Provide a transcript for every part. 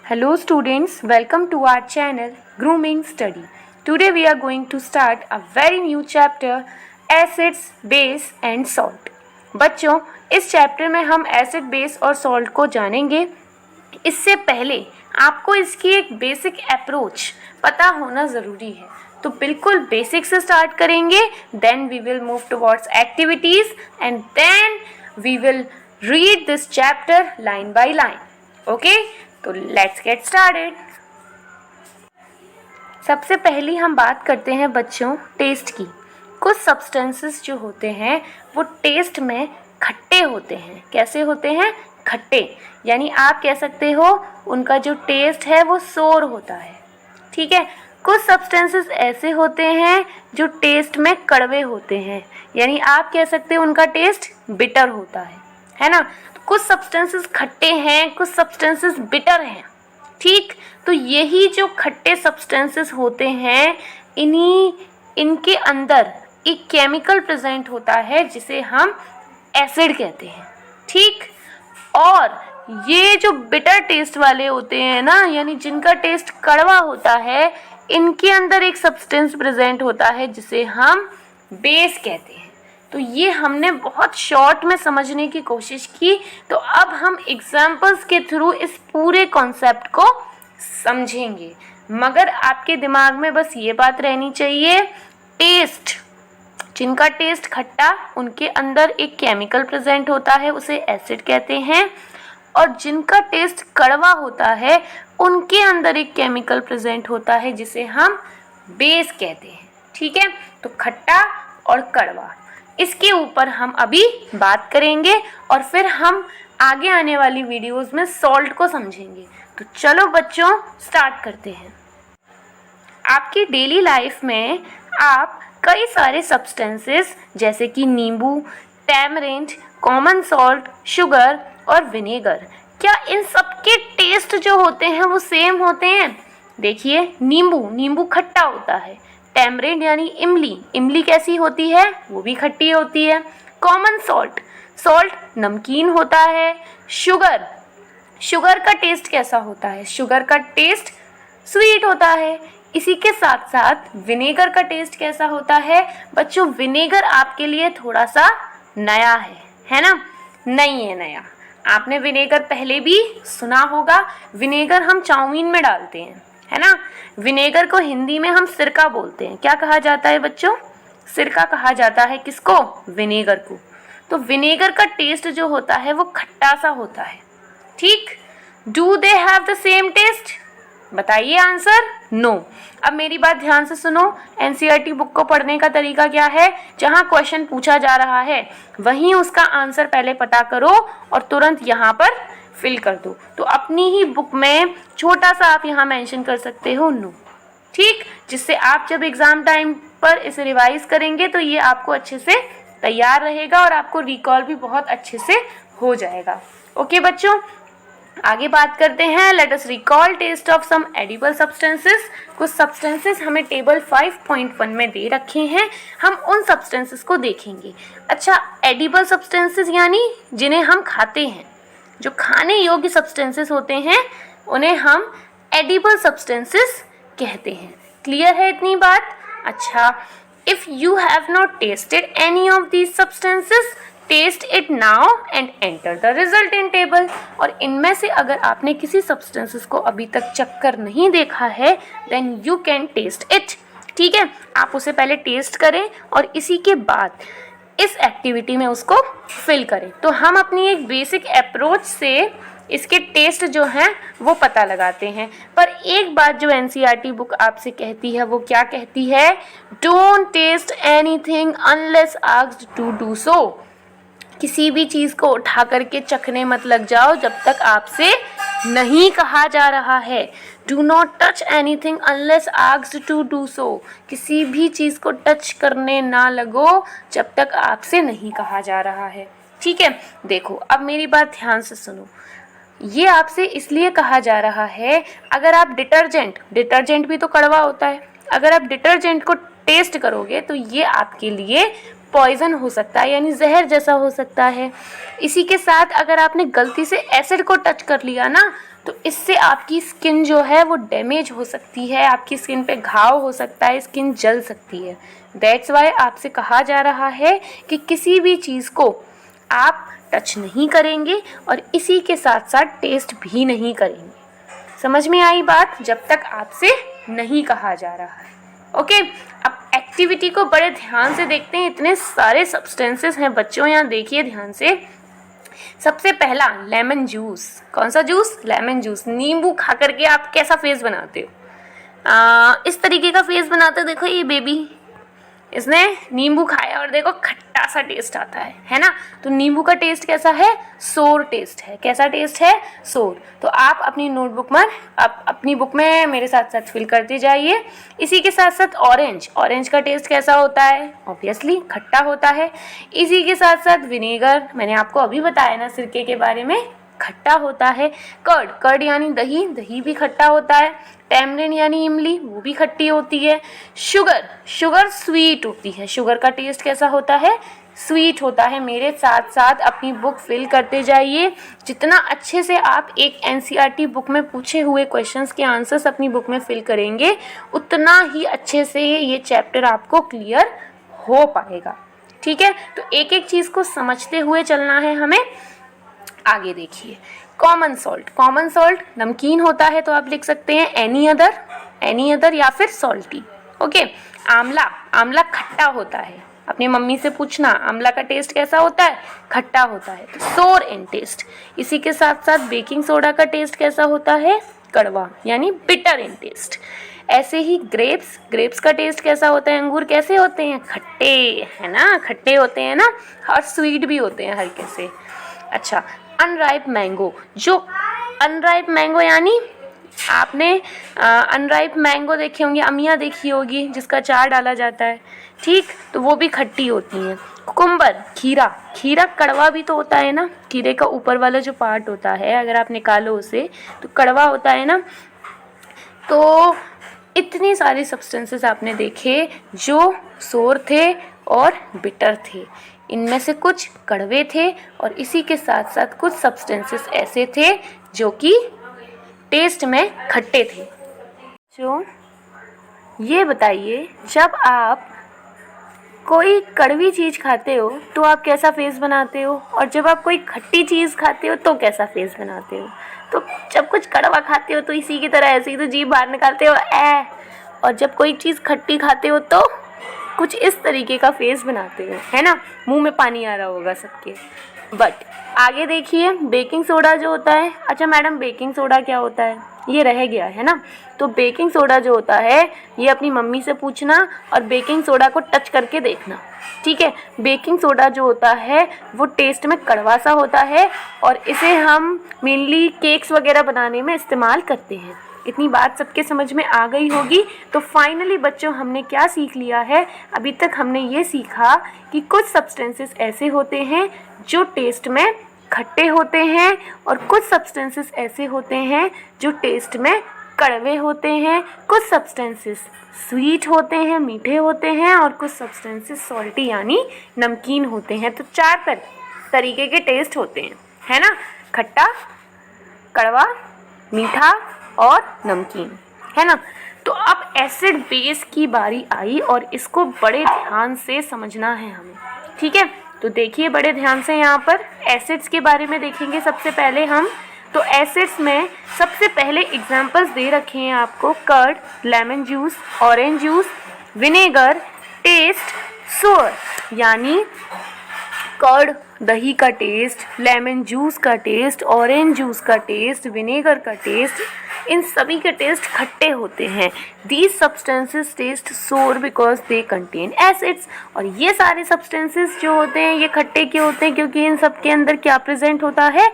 Hello students, welcome to our channel Grooming Study. Today we are going to start a very new chapter Acids, Base and Salt. बच्चों, इस chapter में हम acid, base और salt को जानेंगे. इससे पहले आपको इसकी एक बेसिक अप्रोच पता होना ज़रूरी है. तो बिल्कुल बेसिक से स्टार्ट करेंगे. Then we will move towards activities and then we will read this chapter line by line. Okay, तो लेट्स गेट स्टार्टेड. सबसे पहली हम बात करते हैं बच्चों टेस्ट की. कुछ सब्सटेंसेस जो होते हैं वो टेस्ट में खट्टे होते हैं. कैसे होते हैं? खट्टे. यानी आप कह सकते हो उनका जो टेस्ट है वो सोर होता है. ठीक है. कुछ सब्सटेंसेस ऐसे होते हैं जो टेस्ट में कड़वे होते हैं. यानी आप कह सकते हो उनका टेस्ट बिटर होता है ना. कुछ सब्सटेंसेस खट्टे हैं, कुछ सब्सटेंसेस बिटर हैं. ठीक. तो यही जो खट्टे सब्सटेंसेस होते हैं इनके अंदर एक केमिकल प्रेजेंट होता है जिसे हम एसिड कहते हैं. ठीक. और ये जो बिटर टेस्ट वाले होते हैं ना, यानी जिनका टेस्ट कड़वा होता है, इनके अंदर एक सब्सटेंस प्रेजेंट होता है जिसे हम बेस कहते हैं. तो ये हमने बहुत शॉर्ट में समझने की कोशिश की. तो अब हम एग्जाम्पल्स के थ्रू इस पूरे कॉन्सेप्ट को समझेंगे. मगर आपके दिमाग में बस ये बात रहनी चाहिए, टेस्ट, जिनका टेस्ट खट्टा, उनके अंदर एक केमिकल प्रेजेंट होता है, उसे एसिड कहते हैं. और जिनका टेस्ट कड़वा होता है उनके अंदर एक केमिकल प्रेजेंट होता है जिसे हम बेस कहते हैं. ठीक है. तो खट्टा और कड़वा, इसके ऊपर हम अभी बात करेंगे और फिर हम आगे आने वाली वीडियोस में सॉल्ट को समझेंगे. तो चलो बच्चों स्टार्ट करते हैं. आपकी डेली लाइफ में आप कई सारे सब्सटेंसेस जैसे कि नींबू, टैमरिंड, कॉमन सॉल्ट, शुगर और विनेगर, क्या इन सब के टेस्ट जो होते हैं वो सेम होते हैं? देखिए, नींबू खट्टा होता है. टैमरिंड यानी इमली कैसी होती है? वो भी खट्टी होती है. कॉमन सॉल्ट नमकीन होता है. शुगर का टेस्ट कैसा होता है? शुगर का टेस्ट स्वीट होता है. इसी के साथ साथ विनेगर का टेस्ट कैसा होता है? बच्चों, विनेगर आपके लिए थोड़ा सा नया है ना? नहीं है नया. आपने विनेगर पहले भी सुना होगा. विनेगर हम चाउमीन में डालते हैं, है ना. विनेगर को हिंदी में हम सिरका बोलते हैं. क्या कहा जाता है बच्चों? सिरका कहा जाता है. किसको? विनेगर को. तो विनेगर का टेस्ट जो होता है वो खट्टा सा होता है. ठीक. Do they have the same taste? बताइए आंसर. नो. अब मेरी बात ध्यान से सुनो. एनसीईआरटी बुक को पढ़ने का तरीका क्या है? जहाँ क्वेश्चन पूछा जा रहा है वहीं उसका आंसर पहले पता करो और तुरंत यहाँ पर फिल कर दो. तो अपनी ही बुक में छोटा सा आप यहाँ मेंशन कर सकते हो नो. ठीक. जिससे आप जब एग्ज़ाम टाइम पर इसे रिवाइज करेंगे तो ये आपको अच्छे से तैयार रहेगा और आपको रिकॉल भी बहुत अच्छे से हो जाएगा. ओके बच्चों, आगे बात करते हैं. Let us recall taste of some edible substances. कुछ सब्सटेंसेस हमें टेबल 5.1 में दे रखे हैं. हम उन सब्सटेंसेस को देखेंगे. अच्छा, एडिबल सब्सटेंसेस यानी जिन्हें हम खाते हैं, जो खाने योग्य सब्सटेंसेस होते हैं उन्हें हम एडिबल सब्सटेंसेस कहते हैं. क्लियर है इतनी बात? अच्छा, if you have not tasted any of these substances, taste it now and enter the result in table. और इनमें से अगर आपने किसी सब्सटेंसेस को अभी तक चख कर नहीं देखा है then you can taste it. ठीक है. आप उसे पहले टेस्ट करें और इसी के बाद इस एक्टिविटी में उसको फिल करें. तो हम अपनी एक बेसिक अप्रोच से इसके टेस्ट जो हैं वो पता लगाते हैं. पर एक बात जो एनसीईआरटी बुक आपसे कहती है वो क्या कहती है? Don't taste anything unless asked to do so. किसी भी चीज़ को उठा करके चखने मत लग जाओ जब तक आपसे नहीं कहा जा रहा है. Do not touch anything unless asked to do so. किसी भी चीज़ को टच करने ना लगो जब तक आपसे नहीं कहा जा रहा है. ठीक है. देखो, अब मेरी बात ध्यान से सुनो. ये आपसे इसलिए कहा जा रहा है, अगर आप डिटर्जेंट भी तो कड़वा होता है. अगर आप डिटर्जेंट को टेस्ट करोगे तो ये आपके लिए पॉइजन हो सकता है, यानी जहर जैसा हो सकता है। इसी के साथ अगर आपने गलती से एसिड को टच कर लिया ना, तो इससे आपकी स्किन जो है वो डैमेज हो सकती है, आपकी स्किन पे घाव हो सकता है, स्किन जल सकती है। दैट्स वाई आपसे कहा जा रहा है कि किसी भी चीज़ को आप टच नहीं करेंगे और इसी के साथ साथ टेस्ट भी नहीं करेंगे। समझ में आई बात? जब तक आपसे नहीं कहा जा रहा है। ओके, अब एक्टिविटी को बड़े ध्यान से देखते हैं। इतने सारे सब्सटेंसेस हैं बच्चों, यहाँ देखिए ध्यान से। सबसे पहला लेमन जूस। कौन सा जूस? Lemon juice. नींबू खा करके आप कैसा फेस बनाते हो? इस तरीके का फेस बनाते हो। देखो ये बेबी, इसने नींबू खाया और देखो खट्टा सा टेस्ट आता है ना। तो नींबू का टेस्ट कैसा है? सोर टेस्ट है। कैसा टेस्ट है? सोर। तो आप अपनी नोटबुक में, आप अपनी बुक में मेरे साथ साथ फिल करते जाइए। इसी के साथ साथ ऑरेंज। ऑरेंज का टेस्ट कैसा होता है? ऑब्वियसली खट्टा होता है। इसी के साथ साथ विनेगर, मैंने आपको अभी बताया ना सिरके के बारे में, खट्टा होता है। कर्ड, कर्ड यानी दही, दही भी खट्टा होता है। टैमरिन यानी इमली, वो भी खट्टी होती है। शुगर, शुगर स्वीट होती है। शुगर का टेस्ट कैसा होता है? स्वीट होता है। मेरे साथ साथ अपनी बुक फिल करते जाइए। जितना अच्छे से आप एक एनसीईआरटी बुक में पूछे हुए क्वेश्चंस के आंसर्स अपनी बुक में फिल करेंगे, उतना ही अच्छे से ये चैप्टर आपको क्लियर हो पाएगा। ठीक है, तो एक एक चीज़ को समझते हुए चलना है हमें। आगे देखिए, कॉमन सॉल्ट। कॉमन सॉल्ट नमकीन होता है, तो आप लिख सकते हैं एनी अदर या फिर सॉल्टी। ओके, आंवला, आंवला खट्टा होता है। अपनी मम्मी से पूछना आंवला का टेस्ट कैसा होता है? खट्टा होता है, तो सोर इन टेस्ट। इसी के साथ साथ बेकिंग सोडा का टेस्ट कैसा होता है? कड़वा, यानी बिटर इन टेस्ट। ऐसे ही ग्रेप्स, ग्रेप्स का टेस्ट कैसा होता है? अंगूर कैसे होते हैं? खट्टे, है ना, खट्टे होते हैं ना, और स्वीट भी होते हैं हल्के से। अच्छा, अनराइप मैंगो। जो अनराइप मैंगो यानी आपने अनराइप मैंगो देखी होंगी, अमिया देखी होगी, जिसका अचार डाला जाता है, ठीक, तो वो भी खट्टी होती हैं। कुकुम्बर, खीरा, खीरा कड़वा भी तो होता है ना। खीरे का ऊपर वाला जो पार्ट होता है, अगर आप निकालो उसे, तो कड़वा होता है ना। तो इतनी सारी सब्सटेंसेस आपने देखे जो सोर थे और बिटर थे। इनमें से कुछ कड़वे थे और इसी के साथ साथ कुछ सब्सटेंसेस ऐसे थे जो कि टेस्ट में खट्टे थे। जो ये बताइए, जब आप कोई कड़वी चीज़ खाते हो तो आप कैसा फेस बनाते हो, और जब आप कोई खट्टी चीज़ खाते हो तो कैसा फेस बनाते हो? तो जब कुछ कड़वा खाते हो तो इसी की तरह ऐसे ही तो जीभ बाहर निकालते हो और जब कोई चीज़ खट्टी खाते हो तो कुछ इस तरीके का फेस बनाते हो, है ना। मुंह में पानी आ रहा होगा सबके। बट आगे देखिए, बेकिंग सोडा जो होता है। अच्छा मैडम, बेकिंग सोडा क्या होता है? ये रह गया है ना। तो बेकिंग सोडा जो होता है, ये अपनी मम्मी से पूछना और बेकिंग सोडा को टच करके देखना। ठीक है, बेकिंग सोडा जो होता है वो टेस्ट में कड़वा सा होता है और इसे हम मेनली केक्स वगैरह बनाने में इस्तेमाल करते हैं। इतनी बात सबके समझ में आ गई होगी। तो फाइनली बच्चों, हमने क्या सीख लिया है? अभी तक हमने ये सीखा कि कुछ सब्सटेंसेस ऐसे होते हैं जो टेस्ट में खट्टे होते हैं और कुछ सब्सटेंसेस ऐसे होते हैं जो टेस्ट में कड़वे होते हैं। कुछ सब्सटेंसेस स्वीट होते हैं, मीठे होते हैं, और कुछ सब्सटेंसेस सॉल्टी यानी नमकीन होते हैं। तो 4 तरीके के टेस्ट होते हैं, है ना। खट्टा, कड़वा, मीठा और नमकीन, है ना। तो अब एसिड बेस की बारी आई और इसको बड़े ध्यान से समझना है हमें। ठीक है, तो देखिए बड़े ध्यान से, यहाँ पर एसिड्स के बारे में देखेंगे सबसे पहले हम। तो एसिड्स में सबसे पहले एग्जांपल्स दे रखे हैं आपको: curd, lemon juice, orange juice, vinegar, taste, sour. यानी कर्ड दही का टेस्ट, लेमन जूस का टेस्ट, ऑरेंज जूस का टेस्ट, विनेगर का टेस्ट, इन सभी के टेस्ट खट्टे होते हैं। These substances taste sour because they contain acids। और ये सारे सब्सटेंसेस जो होते हैं ये खट्टे क्यों होते हैं? क्योंकि इन सब के अंदर क्या प्रेजेंट होता है?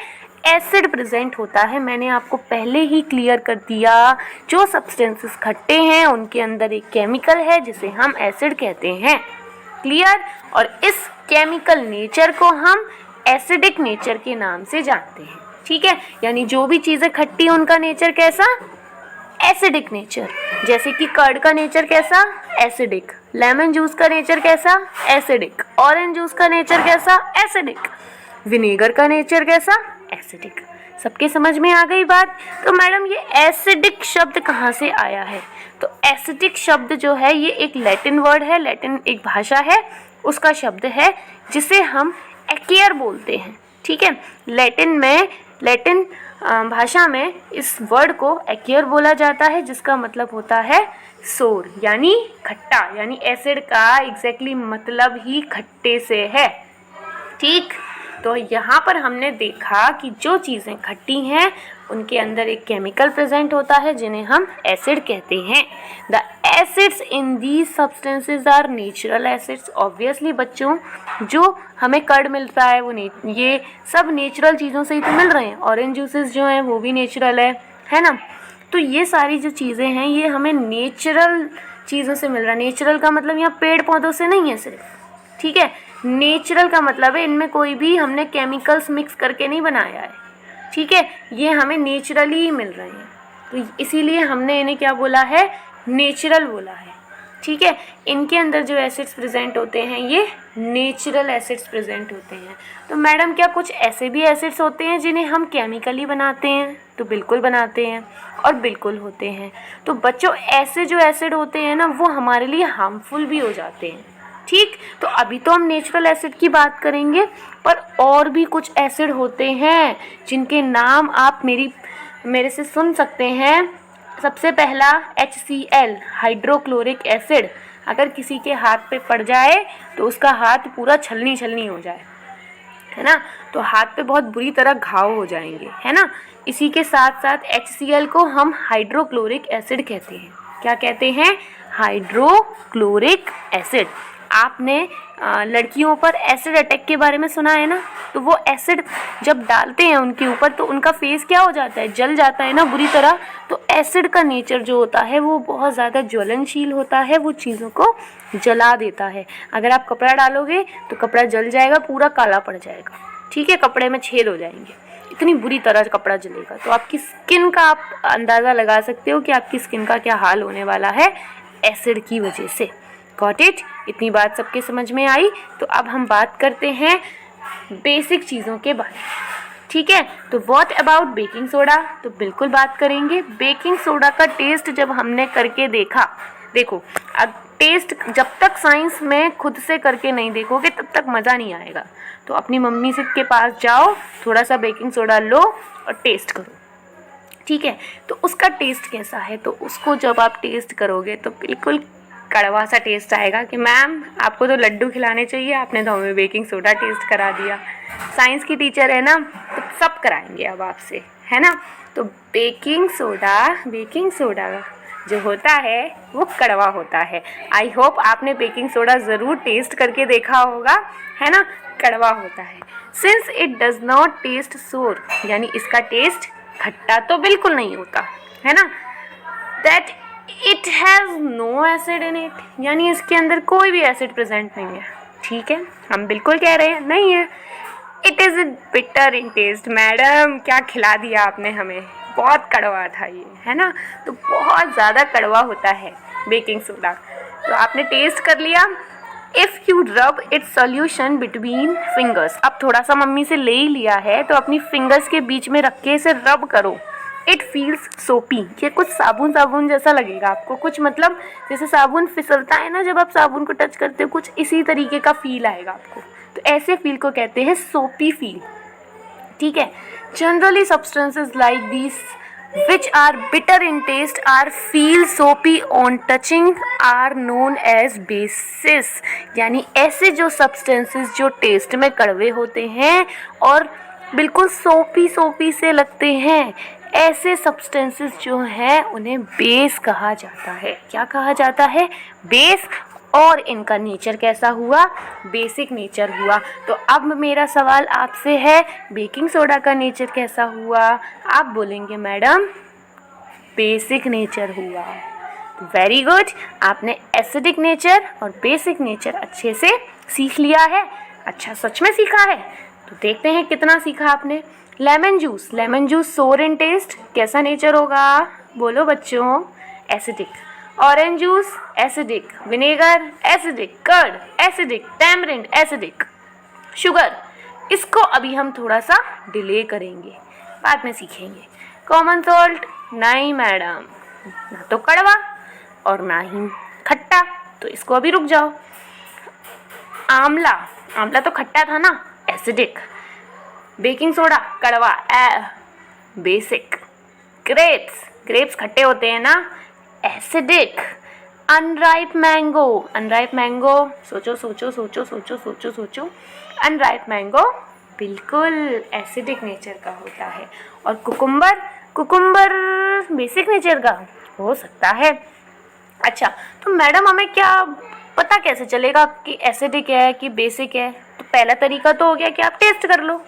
एसिड प्रेजेंट होता है। मैंने आपको पहले ही क्लियर कर दिया, जो सब्सटेंसेस खट्टे हैं उनके अंदर एक केमिकल है जिसे हम एसिड कहते हैं। क्लियर? और इस केमिकल नेचर को हम एसिडिक नेचर के नाम से जानते हैं। ठीक है, यानी जो भी चीज़ें खट्टी उनका नेचर कैसा? Acidic nature. जैसे कि कर्ड का नेचर कैसा? एसिडिक। लेमन जूस का नेचर कैसा? एसिडिक। ऑरेंज जूस का नेचर कैसा? एसिडिक। विनेगर का नेचर कैसा? एसिडिक। सबके समझ में आ गई बात? तो मैडम ये एसिडिक शब्द कहाँ से आया है? तो एसिडिक शब्द जो है ये एक लैटिन वर्ड है, लैटिन एक भाषा है, उसका शब्द है जिसे हम एक्यर बोलते हैं। ठीक है, लैटिन भाषा में इस वर्ड को एक्यर बोला जाता है, जिसका मतलब होता है सोर, यानी खट्टा। यानी एसिड का एग्जैक्टली मतलब ही खट्टे से है। ठीक, तो यहाँ पर हमने देखा कि जो चीज़ें खट्टी हैं उनके अंदर एक केमिकल प्रेजेंट होता है जिन्हें हम एसिड कहते हैं। The acids in these substances are natural acids. Obviously बच्चों, जो हमें कर्ड मिलता है वो ये सब नेचुरल चीज़ों से ही तो मिल रहे हैं। ऑरेंज जूसेस जो हैं वो भी नेचुरल है ना। तो ये सारी जो चीज़ें हैं ये हमें नेचुरल चीज़ों से मिल रहा है। नेचुरल का मतलब यहाँ पेड़ पौधों से नहीं है सिर्फ, ठीक है। नेचुरल का मतलब है इनमें कोई भी हमने केमिकल्स मिक्स करके नहीं बनाया है, ठीक है। ये हमें नेचुरली ही मिल रहे हैं, तो इसीलिए हमने इन्हें क्या बोला है? नेचुरल बोला है, ठीक है। इनके अंदर जो एसिड्स प्रेजेंट होते हैं ये नेचुरल एसिड्स प्रेजेंट होते हैं। तो मैडम क्या कुछ ऐसे भी एसिड्स होते हैं जिन्हें हम केमिकली बनाते हैं? तो बिल्कुल बनाते हैं और बिल्कुल होते हैं। तो बच्चों, ऐसे जो एसिड होते हैं ना वो हमारे लिए हार्मफुल भी हो जाते हैं, ठीक। तो अभी तो हम नेचुरल एसिड की बात करेंगे, पर और भी कुछ एसिड होते हैं जिनके नाम आप मेरे से सुन सकते हैं। सबसे पहला HCl, हाइड्रोक्लोरिक एसिड। अगर किसी के हाथ पे पड़ जाए तो उसका हाथ पूरा छलनी हो जाए, है ना, तो हाथ पे बहुत बुरी तरह घाव हो जाएंगे, है ना। इसी के साथ साथ HCl को हम हाइड्रोक्लोरिक एसिड कहते हैं। क्या कहते हैं? Hydrochloric acid. आपने लड़कियों पर एसिड अटैक के बारे में सुना है ना, तो वो एसिड जब डालते हैं उनके ऊपर तो उनका फेस क्या हो जाता है? जल जाता है ना बुरी तरह। तो एसिड का नेचर जो होता है वो बहुत ज़्यादा ज्वलनशील होता है, वो चीज़ों को जला देता है। अगर आप कपड़ा डालोगे तो कपड़ा जल जाएगा, पूरा काला पड़ जाएगा, ठीक है, कपड़े में छेद हो जाएंगे, इतनी बुरी तरह कपड़ा जलेगा। तो आपकी स्किन का आप अंदाज़ा लगा सकते हो कि आपकी स्किन का क्या हाल होने वाला है एसिड की वजह से। Got it? इतनी बात सबके समझ में आई? तो अब हम बात करते हैं बेसिक चीज़ों के बारे में, ठीक है। तो व्हाट अबाउट बेकिंग सोडा? तो बिल्कुल बात करेंगे। बेकिंग सोडा का टेस्ट जब हमने करके देखा, देखो अब टेस्ट जब तक साइंस में खुद से करके नहीं देखोगे तब तक मज़ा नहीं आएगा। तो अपनी मम्मी से के पास जाओ, थोड़ा सा बेकिंग सोडा लो और टेस्ट करो, ठीक है। तो उसका टेस्ट कैसा है? तो उसको जब आप टेस्ट करोगे तो बिल्कुल कड़वा सा टेस्ट आएगा कि मैम आपको तो लड्डू खिलाने चाहिए, आपने तो हमें बेकिंग सोडा टेस्ट करा दिया। साइंस की टीचर है ना, तो सब कराएंगे अब आपसे, है ना। तो बेकिंग सोडा जो होता है वो कड़वा होता है। आई होप आपने बेकिंग सोडा ज़रूर टेस्ट करके देखा होगा, है ना। कड़वा होता है। Since it does not taste sour, यानी इसका टेस्ट खट्टा तो बिल्कुल नहीं होता, है ना। That it has no acid in it, यानी इसके अंदर कोई भी एसिड प्रेजेंट नहीं है, ठीक है। हम बिल्कुल कह रहे हैं नहीं है। It is bitter in taste. Madam क्या खिला दिया आपने हमें, बहुत कड़वा था ये, है ना। तो बहुत ज़्यादा कड़वा होता है बेकिंग सोडा। तो आपने टेस्ट कर लिया। If you rub it's solution between fingers, अब थोड़ा सा मम्मी से ले ही लिया है तो अपनी फिंगर्स के बीच में रख के इसे रब करो। इट फील्स सोपी, ये कुछ साबुन जैसा लगेगा आपको, कुछ मतलब जैसे साबुन फिसलता है ना जब आप साबुन को टच करते हो, कुछ इसी तरीके का फील आएगा आपको। तो ऐसे फील को कहते हैं सोपी फील, ठीक है। Generally substances like this which are bitter in taste are feel soapy on touching are known as bases, यानी ऐसे जो सब्सटेंसेस जो टेस्ट में कड़वे होते हैं और बिल्कुल सोपी से लगते हैं, ऐसे सब्सटेंसेस जो हैं उन्हें बेस कहा जाता है। क्या कहा जाता है? बेस। और इनका नेचर कैसा हुआ? बेसिक नेचर हुआ। तो अब मेरा सवाल आपसे है, बेकिंग सोडा का नेचर कैसा हुआ? आप बोलेंगे मैडम बेसिक नेचर हुआ। वेरी गुड, आपने एसिडिक नेचर और बेसिक नेचर अच्छे से सीख लिया है। अच्छा, सच में सीखा है? तो देखते हैं कितना सीखा आपने। लेमन जूस सोर इन टेस्ट, कैसा नेचर होगा? बोलो बच्चों, acidic. Orange juice acidic, vinegar acidic, curd acidic, tamarind acidic, sugar इसको अभी हम थोड़ा सा डिले करेंगे, बाद में सीखेंगे। कॉमन सॉल्ट नहीं मैडम, ना तो कड़वा और ना ही खट्टा, तो इसको अभी रुक जाओ। आंवला, आंवला तो खट्टा था ना, एसिडिक। बेकिंग सोडा कड़वा, बेसिक। ग्रेप्स, ग्रेप्स खट्टे होते हैं ना, acidic. Unripe mango, unripe mango सोचो सोचो सोचो सोचो सोचो सोचो, अनराइप मैंगो बिल्कुल एसिडिक नेचर का होता है। और कुकुम्बर, कुकुम्बर बेसिक नेचर का हो सकता है। अच्छा, तो मैडम हमें क्या पता कैसे चलेगा कि एसिडिक है कि बेसिक है? तो पहला तरीका तो हो गया कि आप टेस्ट कर लो।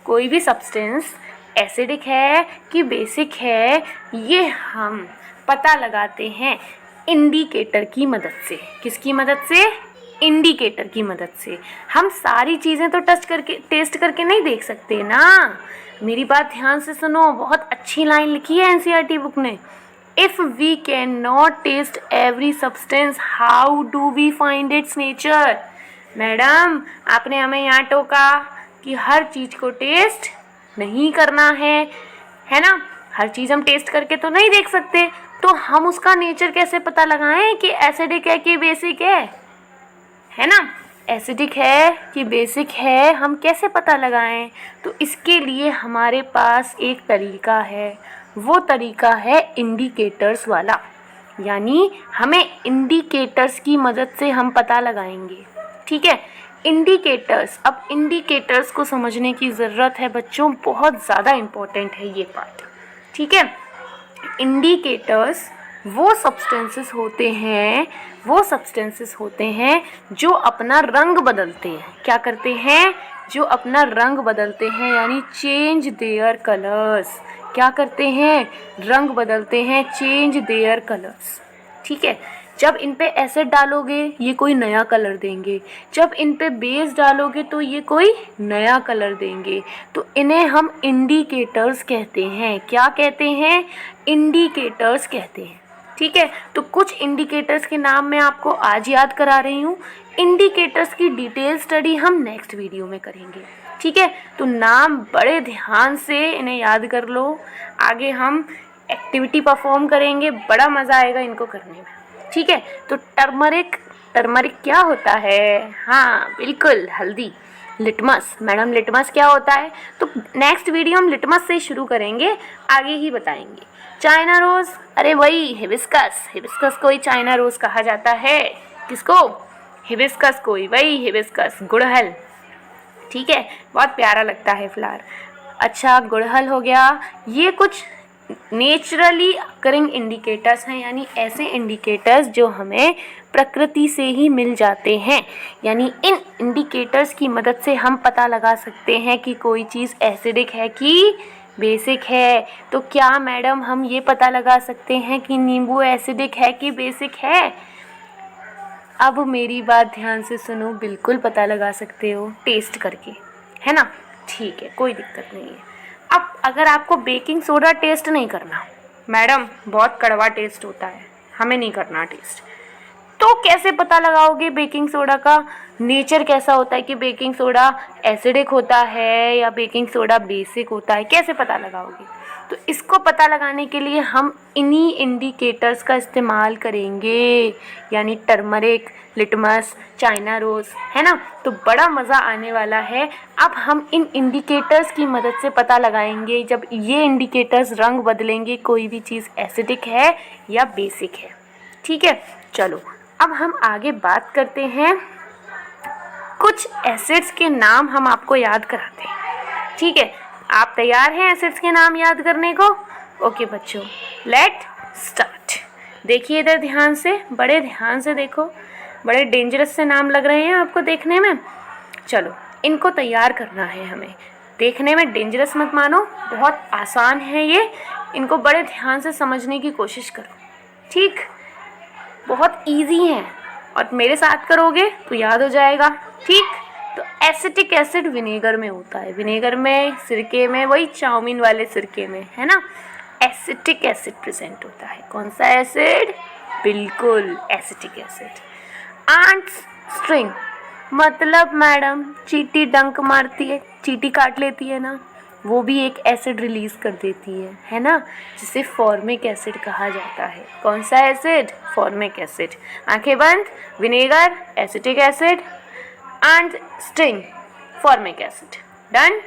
कोई भी सब्सटेंस एसिडिक है कि बेसिक है, ये हम पता लगाते हैं इंडिकेटर की मदद से। किसकी मदद से? इंडिकेटर की मदद से। हम सारी चीज़ें तो टेस्ट करके नहीं देख सकते ना। मेरी बात ध्यान से सुनो, बहुत अच्छी लाइन लिखी है एनसीईआरटी बुक ने। If we can not taste every substance, how do we find its nature? Madam आपने हमें यहाँ टोका कि हर चीज़ को टेस्ट नहीं करना है ना। हर चीज़ हम टेस्ट करके तो नहीं देख सकते, तो हम उसका नेचर कैसे पता लगाएं कि एसिडिक है कि बेसिक है ना। एसिडिक है कि बेसिक है, हम कैसे पता लगाएं? तो इसके लिए हमारे पास एक तरीका है, वो तरीका है इंडिकेटर्स वाला। यानी हमें इंडिकेटर्स की मदद से हम पता लगाएंगे, ठीक है। इंडिकेटर्स, अब इंडिकेटर्स को समझने की ज़रूरत है बच्चों, बहुत ज़्यादा इम्पोर्टेंट है ये पार्ट, ठीक है। इंडिकेटर्स वो सब्सटेंसेस होते हैं जो अपना रंग बदलते हैं। क्या करते हैं? जो अपना रंग बदलते हैं, यानी चेंज देयर कलर्स। क्या करते हैं? रंग बदलते हैं, चेंज देयर कलर्स, ठीक है। जब इन पे एसिड डालोगे ये कोई नया कलर देंगे, जब इन पे बेस डालोगे तो ये कोई नया कलर देंगे। तो इन्हें हम इंडिकेटर्स कहते हैं। क्या कहते हैं? इंडिकेटर्स कहते हैं, ठीक है। तो कुछ इंडिकेटर्स के नाम मैं आपको आज याद करा रही हूँ। इंडिकेटर्स की डिटेल स्टडी हम नेक्स्ट वीडियो में करेंगे, ठीक है। तो नाम बड़े ध्यान से इन्हें याद कर लो। आगे हम एक्टिविटी परफॉर्म करेंगे, बड़ा मज़ा आएगा इनको करने में, ठीक है। तो टर्मरिक, टर्मरिक क्या होता है? हाँ बिल्कुल, हल्दी। लिटमस, मैडम लिटमस क्या होता है? तो नेक्स्ट वीडियो हम लिटमस से शुरू करेंगे, आगे ही बताएंगे। चाइना रोज़, अरे वही हिबिस्कस, हिबिस्कस को ही चाइना रोज़ कहा जाता है। किसको? हिबिस्कस को ही, वही हिबिस्कस, गुड़हल, ठीक है। बहुत प्यारा लगता है फ्लावर। अच्छा, गुड़हल हो गया। ये कुछ नेचुरली अकरिंग इंडिकेटर्स हैं, यानी ऐसे इंडिकेटर्स जो हमें प्रकृति से ही मिल जाते हैं। यानी इन इंडिकेटर्स की मदद से हम पता लगा सकते हैं कि कोई चीज़ एसिडिक है कि बेसिक है। तो क्या मैडम हम ये पता लगा सकते हैं कि नींबू एसिडिक है कि बेसिक है? अब मेरी बात ध्यान से सुनो, बिल्कुल पता लगा सकते हो टेस्ट करके, है ना। ठीक है, कोई दिक्कत नहीं है। अब अगर आपको बेकिंग सोडा टेस्ट नहीं करना, मैडम बहुत कड़वा टेस्ट होता है, हमें नहीं करना टेस्ट, तो कैसे पता लगाओगे बेकिंग सोडा का नेचर कैसा होता है कि बेकिंग सोडा एसिडिक होता है या बेकिंग सोडा बेसिक होता है? कैसे पता लगाओगे? तो इसको पता लगाने के लिए हम इन्हीं इंडिकेटर्स का इस्तेमाल करेंगे, यानी टर्मरिक, लिटमस, चाइना रोज़, है ना। तो बड़ा मज़ा आने वाला है। अब हम इन इंडिकेटर्स की मदद से पता लगाएंगे, जब ये इंडिकेटर्स रंग बदलेंगे कोई भी चीज़ एसिडिक है या बेसिक है, ठीक है। चलो अब हम आगे बात करते हैं, कुछ एसिड्स के नाम हम आपको याद कराते हैं, ठीक है। आप तैयार हैं एसिड्स के नाम याद करने को? ओके बच्चों, लेट स्टार्ट। देखिए इधर ध्यान से, बड़े ध्यान से देखो, बड़े डेंजरस से नाम लग रहे हैं आपको देखने में। चलो इनको तैयार करना है हमें। देखने में डेंजरस मत मानो, बहुत आसान है ये, इनको बड़े ध्यान से समझने की कोशिश करो, ठीक। बहुत इजी है और मेरे साथ करोगे तो याद हो जाएगा, ठीक। तो एसिटिक एसिड विनेगर में होता है, विनेगर में, सिरके में, वही चाउमीन वाले सिरके में, है ना। एसिटिक एसिड प्रेजेंट होता है। कौन सा एसिड? बिल्कुल, एसिटिक एसिड। आंट्स स्ट्रिंग मतलब मैडम चींटी डंक मारती है, चींटी काट लेती है ना, वो भी एक एसिड रिलीज कर देती है ना, जिसे फॉर्मिक एसिड कहा जाता है। कौन सा एसिड? Formic acid. आंखें बंद। Vinegar, acetic acid, and sting, formic acid. Done.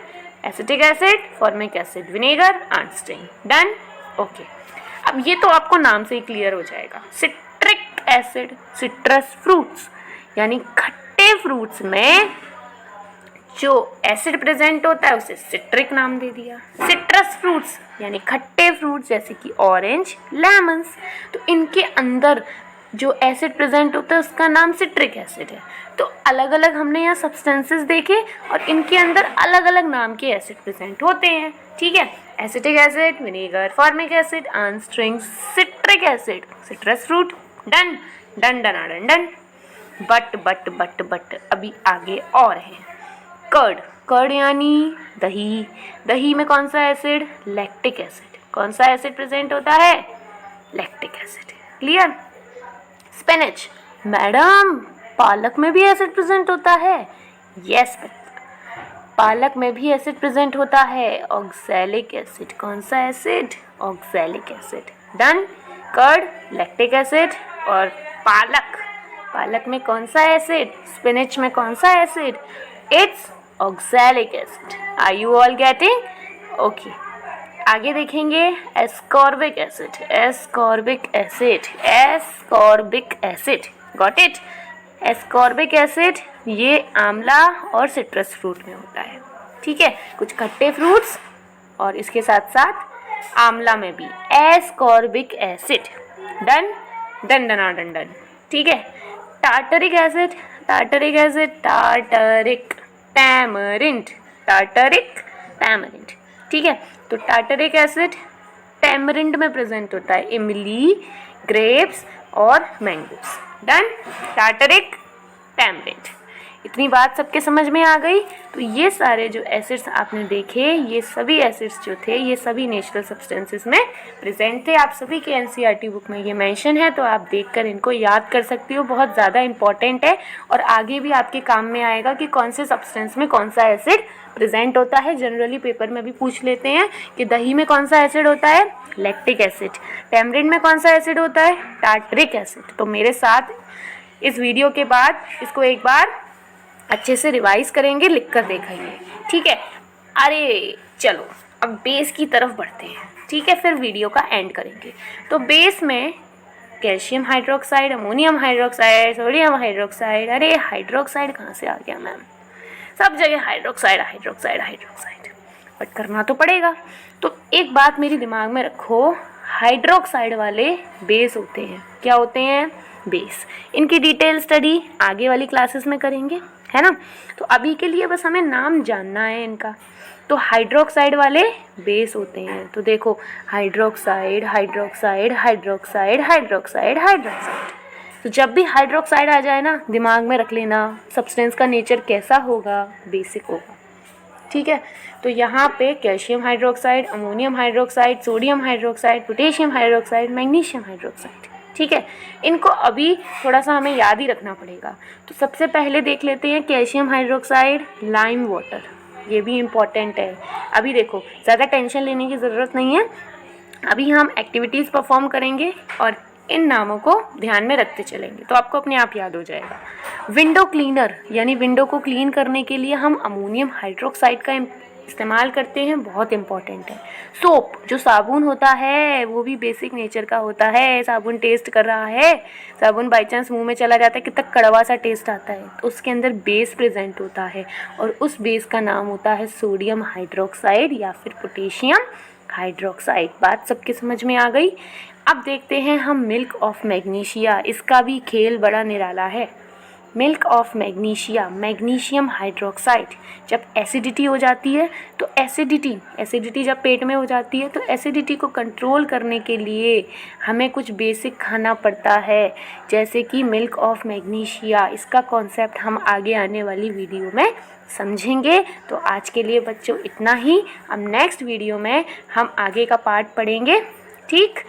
Acetic acid, formic acid, vinegar and sting. Done. Okay, अब ये तो आपको नाम से ही क्लियर हो जाएगा। सिट्रिक एसिड, सिट्रस फ्रूट्स यानी खट्टे फ्रूट्स में जो एसिड प्रेजेंट होता है उसे सिट्रिक नाम दे दिया। सिट्रस फ्रूट्स यानी खट्टे फ्रूट्स जैसे कि ऑरेंज, लेमन्स, तो इनके अंदर जो एसिड प्रेजेंट होता है उसका नाम सिट्रिक एसिड है। तो अलग अलग हमने यहाँ सब्सटेंसेस देखे और इनके अंदर अलग अलग नाम के एसिड प्रेजेंट होते हैं। ठीक है, acetic acid, vinegar, formic acid, and string, citric acid, citrus fruit. Done done done done done. But अभी आगे और है। कर्ड, कर्ड यानी दही, दही में कौन सा एसिड? Lactic acid. कौन सा एसिड प्रेजेंट होता है? Lactic acid. Clear? Spinach, madam पालक में भी एसिड प्रेजेंट होता है। यस, पालक में भी एसिड प्रेजेंट होता है, ऑक्सैलिक एसिड। कौन सा एसिड? Oxalic acid. Done. Curd, lactic acid और पालक, पालक में कौन सा एसिड? स्पिनच में कौन सा एसिड? It's oxalic acid. Are you all getting? Okay, आगे देखेंगे ascorbic acid, ascorbic acid, ascorbic acid. Got it? Ascorbic acid ये आंवला और सिट्रस फ्रूट में होता है। ठीक है, कुछ खट्टे फ्रूट्स और इसके साथ साथ आंवला में भी ascorbic acid. Done done done done done. ठीक है, tartaric acid, tartaric acid, tartaric, tamarind, tartaric, tamarind. ठीक है, तो टार्टरिक एसिड टैमरिंड में प्रेजेंट होता है, इमली, ग्रेप्स और मैंगोस। डन। Tartaric, tamarind. इतनी बात सबके समझ में आ गई? तो ये सारे जो एसिड्स आपने देखे, ये सभी एसिड्स जो थे ये सभी नेचुरल सब्सटेंसेस में प्रेजेंट थे। आप सभी के एनसीईआरटी बुक में ये मेंशन है, तो आप देखकर इनको याद कर सकती हो। बहुत ज़्यादा इंपॉर्टेंट है और आगे भी आपके काम में आएगा कि कौन से सब्सटेंस में कौन सा एसिड प्रेजेंट होता है। जनरली पेपर में भी पूछ लेते हैं कि दही में कौन सा एसिड होता है? Lactic acid. टैमरिंड में कौन सा एसिड होता है? Tartaric acid. तो मेरे साथ इस वीडियो के बाद इसको एक बार अच्छे से रिवाइज करेंगे, लिख कर देखेंगे। ठीक है, अरे चलो अब बेस की तरफ बढ़ते हैं। ठीक है, फिर वीडियो का एंड करेंगे। तो बेस में calcium hydroxide, ammonium hydroxide, sodium hydroxide. अरे हाइड्रोक्साइड कहाँ से आ गया मैम? सब जगह हाइड्रोक्साइड हाइड्रोक्साइड हाइड्रोक्साइड, बट करना तो पड़ेगा। तो एक बात मेरे दिमाग में रखो, हाइड्रोक्साइड वाले बेस होते हैं। क्या होते हैं? बेस। इनकी डिटेल स्टडी आगे वाली क्लासेस में करेंगे, है ना। तो अभी के लिए बस हमें नाम जानना है इनका। तो हाइड्रोक्साइड वाले बेस होते हैं। तो देखो, hydroxide, hydroxide, hydroxide, hydroxide, hydroxide. तो जब भी हाइड्रोक्साइड आ जाए ना, दिमाग में रख लेना सब्सटेंस का नेचर कैसा होगा? बेसिक होगा। ठीक है, तो यहाँ पे calcium hydroxide, ammonium hydroxide, sodium hydroxide, potassium hydroxide, magnesium hydroxide. ठीक है, इनको अभी थोड़ा सा हमें याद ही रखना पड़ेगा। तो सबसे पहले देख लेते हैं कैल्शियम हाइड्रोक्साइड, लाइम वाटर। ये भी इम्पॉर्टेंट है। अभी देखो, ज़्यादा टेंशन लेने की ज़रूरत नहीं है। अभी हम एक्टिविटीज़ परफॉर्म करेंगे और इन नामों को ध्यान में रखते चलेंगे, तो आपको अपने आप याद हो जाएगा। विंडो क्लीनर यानी विंडो को क्लीन करने के लिए हम अमोनियम हाइड्रोक्साइड का इस्तेमाल करते हैं, बहुत इंपॉर्टेंट है। सोप, जो साबुन होता है वो भी बेसिक नेचर का होता है। साबुन टेस्ट कर रहा है, साबुन बाई चांस मुंह में चला जाता है, कितना कड़वा सा टेस्ट आता है, तो उसके अंदर बेस प्रेजेंट होता है और उस बेस का नाम होता है सोडियम हाइड्रोक्साइड या फिर पोटेशियम हाइड्रोक्साइड। बात सबके समझ में आ गई? अब देखते हैं हम मिल्क ऑफ मैग्नीशिया। इसका भी खेल बड़ा निराला है। Milk of magnesia, magnesium hydroxide. जब एसिडिटी हो जाती है तो एसिडिटी जब पेट में हो जाती है तो एसिडिटी को कंट्रोल करने के लिए हमें कुछ बेसिक खाना पड़ता है, जैसे कि मिल्क ऑफ मैग्नीशिया। इसका कॉन्सेप्ट हम आगे आने वाली वीडियो में समझेंगे। तो आज के लिए बच्चों इतना ही। अब नेक्स्ट वीडियो में हम आगे का पार्ट पढ़ेंगे। ठीक।